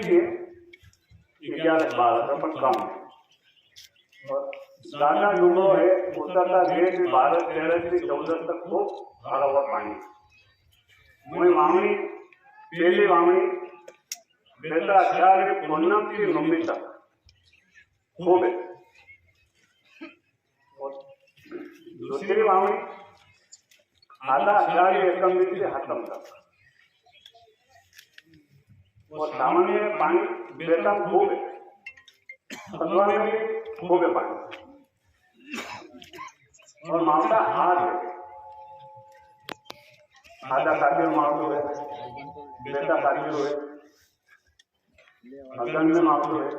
भी है 11-12 पर कम है। और दाना डूबो है उतरता देश में 12-13 से 14 तक खूब भरा हुआ पानी। वही वावणी पहली वावणी बेटा 18 पूनम की नवमी तक खूब है। दूसरी वावणी आधा 18 से हतम तक। और सामान्य पानी बेटा खूब है, खतवा में भी खूब है पानी। और मावटा हाथ है, आधा काटिल मावटो है, बेटा काटिल है, अगन में मावटो है,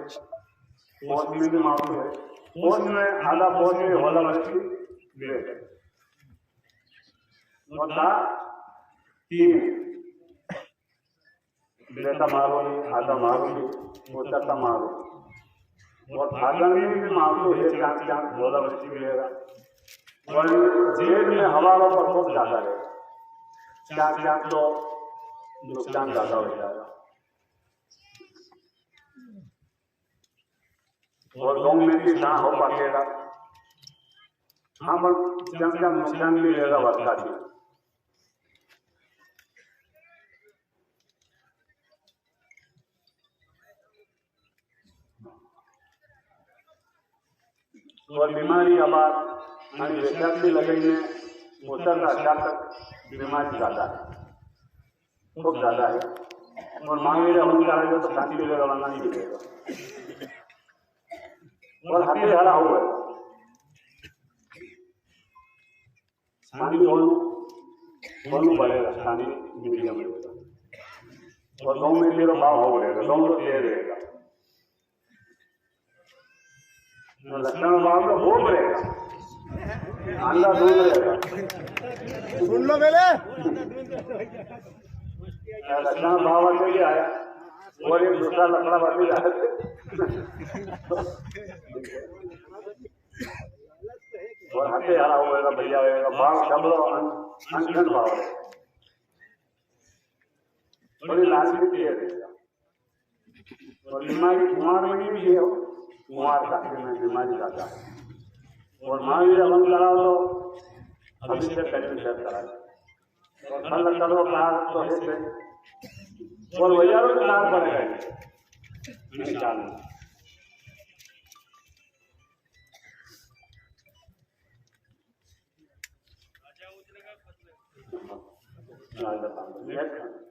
पोस्ट में भी मावटो है। पोस्ट में आधा पोस्ट में होला वर्षी ग्रेट है। और दा 3 बेटा मारो आधा मारो उतरता मारो। और भागन में भी मावटो है, चांद होला वर्षी मिलेगा। और जेल में हवा पर खूब ज्यादा है, चांद तो नुकसान ज्यादा हो जाएगा। और गाँव में भी ना हो पाएगा, हाँ पर चांद नुकसान भी रहेगा वर्षा की। और बीमारी आबाद यानी वैशाखी लगने उत्तर का तक बीमारी ज्यादा है, खूब ज्यादा है। और महावीर हवन करेगा तो शांति मिलेगा, वरना नहीं मिलेगा। और हाथी हरा हुआ है, शांति दोनों बढ़ेगा, शांति मीडियम रहेगा। और गाँव में तेरा भाव हो रहेगा, गाँव तो तेज रहेगा। लक्षण भाव का भोग रहेगा, अंडा दूध रहेगा। सुन लो पहले लक्षण भाव वाले भी आया और एक दूसरा लकड़ा वाले आए थे। और हाथे हरा हुआ भैया होगा, भाव डबलो अनशन भाव रहेगा। थोड़ी लालची भी रहेगा। और बीमारी कुमार में भी है, कुमार काटे में बीमारी ज्यादा है। और महावीर हवन कराओ तो अभी से पहले शेयर करा और फल करो कार तो है। और बाजारों में कार बढ़ गए निकाल।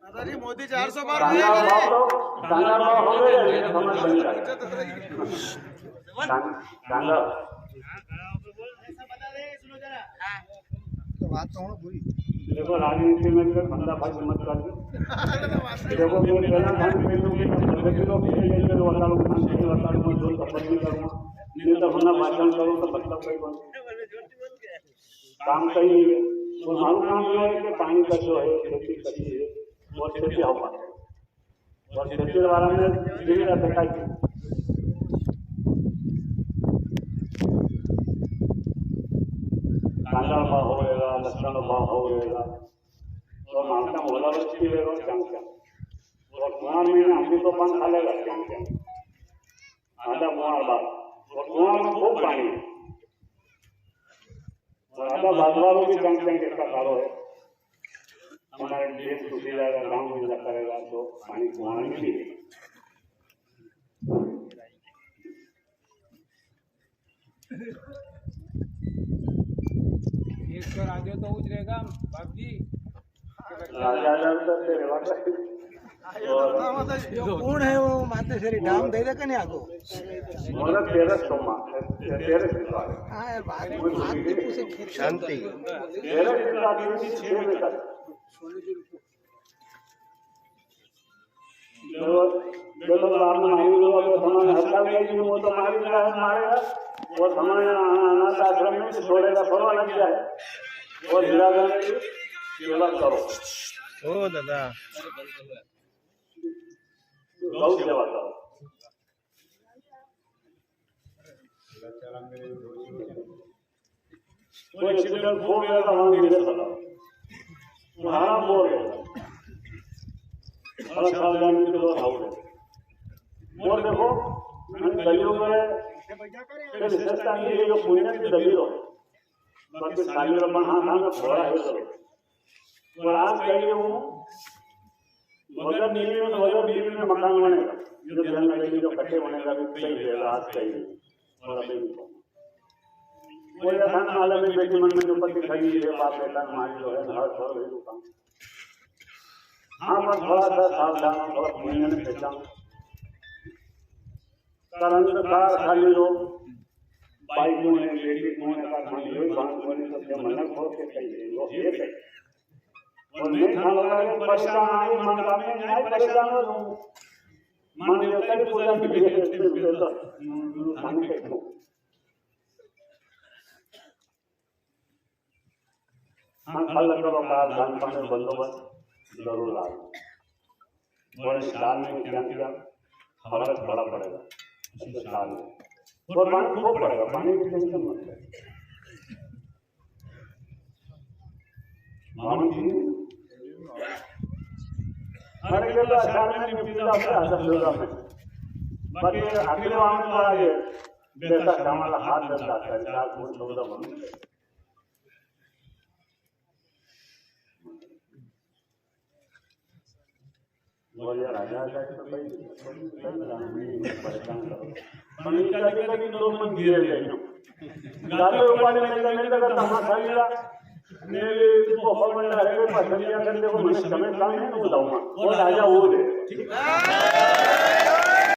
दादाजी मोदी 400 बार बात तो पूरी देखो राजनीति में बंदा भाई मत कर देखो मैं पहला धान में लोग लोग भेज वाला लोग जो सफल नहीं करूंगा, नहीं तो अपना भाषण करूँ तो मतलब कोई काम सही है। तो हमारा काम जो है कि पानी का जो है खेती करनी है और खेती हो पाए। और खेती वाला में सुविधा दिखाई कांदा भाव होगा, लक्षण भाव होगा। और मांगता होला बच्ची रहेगा चांग। और कुआं में हम तो पान खा लेगा चांग आधा कुआं बाद। और कुआं में खूब पानी है। और आधा बादवालों भी चांग किसका कारो है। हमारे देश टूटी जाएगा, गाँव मिला करेगा तो पानी कुआं में भी है। इसका राजा तो उज रहेगा बाबजी, राजा तो तेरे वाला जो कौन है वो माते श्री नाम दे दे कने आगो मतलब 13 सोमा 13 सितारे। हां बात की पूछे शांति 13 सितारे की 6 में तक जो राम नाम लो तो हमारा हत्या भी वो तो मारेगा। और हमारे अनाथ आश्रम में छोड़ेगा, थोड़ा लग जाए। और निराकरण की सेवा करो। ओ दादा गौ सेवा करो। कोई एक्सीडेंट हो गया तो वहां गिरे बताओ आराम हो गया। और सावधानी से लोग आओगे और देखो मैंने कलियुग में विशेषता ये है जो पुण्य की दबी हो बाकी सारी रमन हाथ में थोड़ा है तो आज कहिए वो मगर नीले में मगर बीच में मकान बनेगा जो ध्यान में जो कट्टे बनेगा भी सही रहेगा आज कहिए और अभी वो यथान माला में बेटी मन में जो पति खड़ी है बाप बेटा हमारी जो है घर छोड़ गई दुकान हाँ पर थोड़ा सा सावधान थोड़ा पुण्य में पहचान कारण कार खाली लोग बाइक में लेडीज में का खाली लोग बांध होने तो क्या मन खोल के कहिए वो ये है और मैं खान लगा के परेशान आई मन का में नहीं परेशान हो मन देवता की पूजा की भी है तो खाने के को हाँ कल करो कार दान पाने बंदोबस्त जरूर लाओ और इस साल में क्या क्या फर्क बड़ा पड़ेगा इस साल में और पानी खूब पड़ेगा पानी की टेंशन मत ले मामन जी हमारे लिए तो अचार में निपटा हुआ है दस में बाकी अगले वाम में आ गए बेटा कमाल हाथ देता है चार फुट 14 बन बोले राजा का तो भाई परेशान करो मनी कभी कभी दो मन गिरे गए गाले ऊपर नहीं लगा तमाशा लिया मेरे को और बड़ा है पसंद करने को मैं समय काम है तो बताऊंगा और राजा वो दे ठीक है